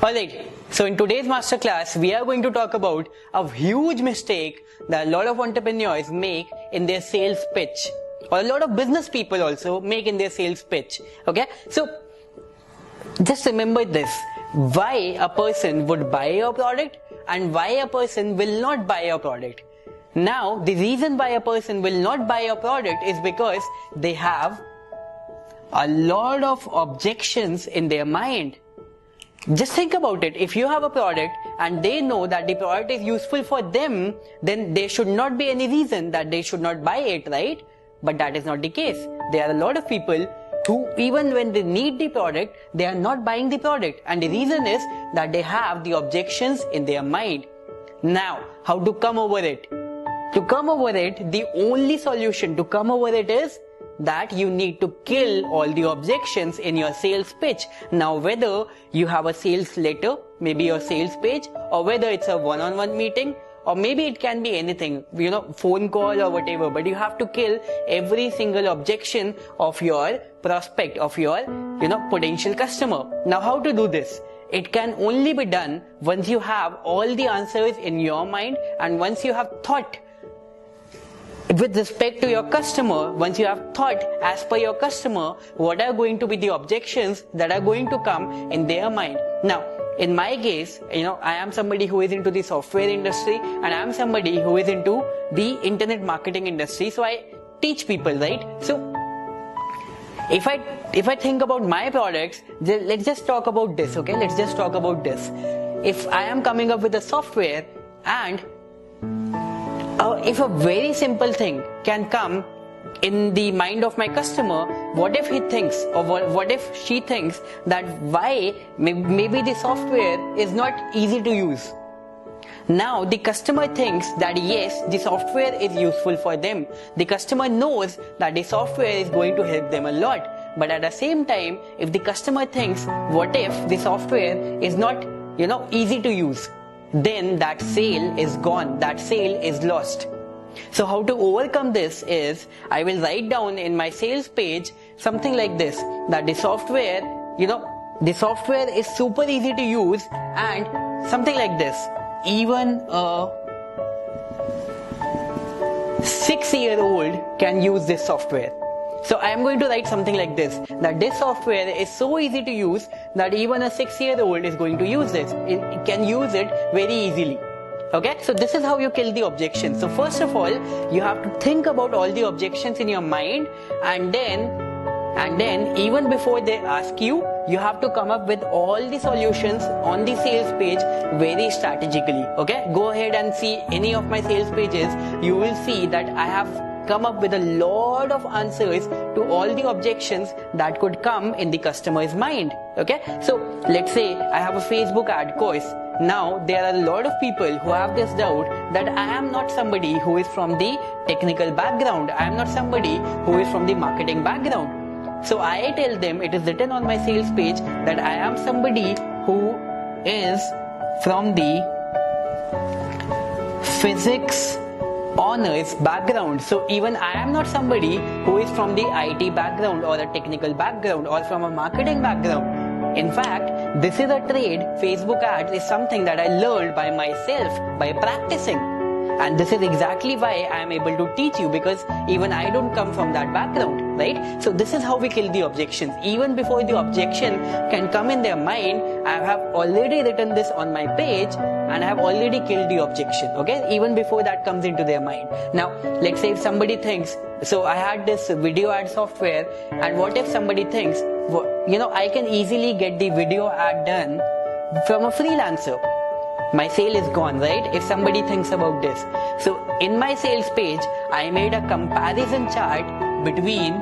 Alright, so in today's masterclass, we are going to talk about a huge mistake that a lot of entrepreneurs make in their sales pitch, or a lot of business people also make in their sales pitch. Okay, so just remember this: why a person would buy your product and why a person will not buy your product. Now, the reason why a person will not buy your product is because they have a lot of objections in their mind. Just think about it. If you have a product and they know that the product is useful for them, then there should not be any reason that they should not buy it, right? But that is not the case. There are a lot of people who, even when they need the product, they are not buying the product. And the reason is that they have the objections in their mind. Now, how to come over it? To come over it, the only solution to come over it is that you need to kill all the objections in your sales pitch. Now, whether you have a sales letter, maybe your sales page, or whether it's a one-on-one meeting, or maybe it can be anything, phone call or whatever, but you have to kill every single objection of your prospect, of your, potential customer. Now, how to do this? It can only be done once you have all the answers in your mind, and once you have thought with respect to your customer, once you have thought as per your customer, what are going to be the objections that are going to come in their mind. Now, in my case, I am somebody who is into the software industry, and I am somebody who is into the internet marketing industry. So I teach people, right? So if I think about my products, let's just talk about this, okay? Let's just talk about this. If I am coming up with a software, and if a very simple thing can come in the mind of my customer, what if he thinks, or what if she thinks that why maybe the software is not easy to use. Now the customer thinks that yes, the software is useful for them. The customer knows that the software is going to help them a lot. But at the same time, if the customer thinks, what if the software is not, easy to use, then that sale is gone, that sale is lost. So how to overcome this is, I will write down in my sales page something like this, that the software, the software is super easy to use, and something like this: even a 6-year-old can use this software. So I am going to write something like this, that this software is so easy to use that even a 6-year-old is going to use this. It can use it very easily. Okay, so this is how you kill the objections. So first of all, you have to think about all the objections in your mind, and then even before they ask you, you have to come up with all the solutions on the sales page very strategically. Okay, go ahead and see any of my sales pages. You will see that I have come up with a lot of answers to all the objections that could come in the customer's mind. Okay, so let's say I have a Facebook ad course. Now there are a lot of people who have this doubt that I am not somebody who is from the technical background, I am not somebody who is from the marketing background. So I tell them, it is written on my sales page, that I am somebody who is from the physics honors background. So even I am not somebody who is from the IT background or a technical background or from a marketing background. In fact, this is a trade. Facebook ads is something that I learned by myself, by practicing. And this is exactly why I am able to teach you, because even I don't come from that background, right? So this is how we kill the objections. Even before the objection can come in their mind, I have already written this on my page and I have already killed the objection, okay? Even before that comes into their mind. Now, let's say if somebody thinks, so I had this video ad software, and what if somebody thinks, I can easily get the video ad done from a freelancer. My sale is gone, right? If somebody thinks about this. So in my sales page, I made a comparison chart between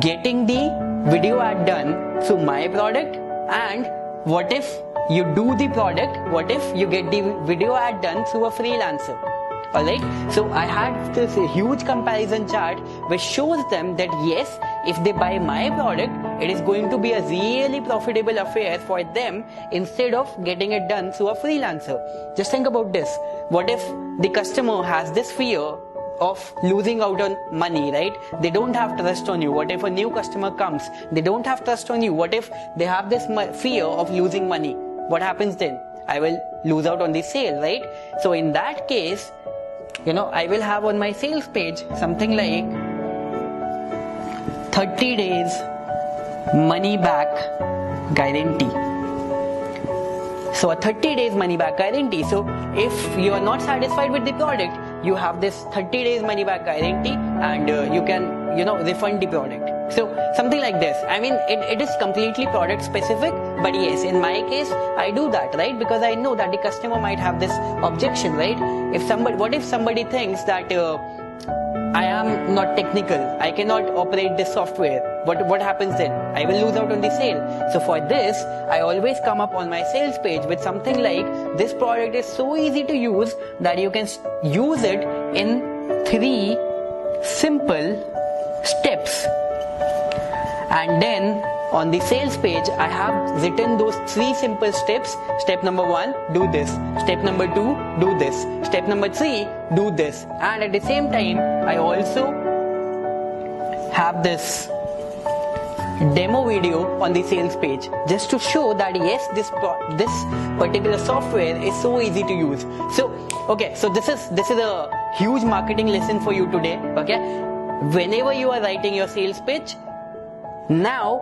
getting the video ad done through my product, and what if you do the product, what if you get the video ad done through a freelancer. Alright, so I had this huge comparison chart which shows them that yes, if they buy my product, it is going to be a really profitable affair for them instead of getting it done through a freelancer. Just think about this. What if the customer has this fear of losing out on money, right? They don't have trust on you. What if a new customer comes? They don't have trust on you. What if they have this fear of losing money? What happens then? I will lose out on the sale, right? So in that case, I will have on my sales page something like 30 days money back guarantee. So a 30 days money back guarantee. So if you are not satisfied with the product, you have this 30 days money back guarantee, and you can, refund the product. So something like this. I mean, it is completely product specific, but yes, in my case, I do that, right? Because I know that the customer might have this objection, right? What if somebody thinks that I am not technical, I cannot operate this software? What happens then? I will lose out on the sale. So for this, I always come up on my sales page with something like, this product is so easy to use that you can use it in 3 simple steps. And then on the sales page, I have written those 3 simple steps. Step number 1, do this. Step number 2, do this. Step number 3, do this. And at the same time, I also have this demo video on the sales page, just to show that yes, this particular software is so easy to use. So okay, so this is a huge marketing lesson for you today. Okay, whenever you are writing your sales pitch, now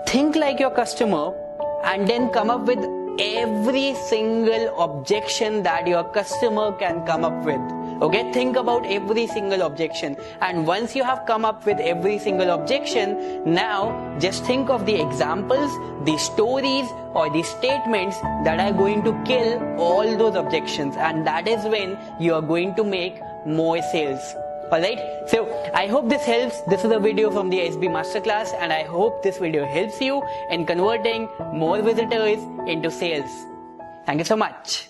think like your customer and then come up with every single objection that your customer can come up with. Okay, think about every single objection, and once you have come up with every single objection, now just think of the examples, the stories or the statements that are going to kill all those objections, and that is when you are going to make more sales. Alright, so I hope this helps. This is a video from the SB Masterclass, and I hope this video helps you in converting more visitors into sales. Thank you so much.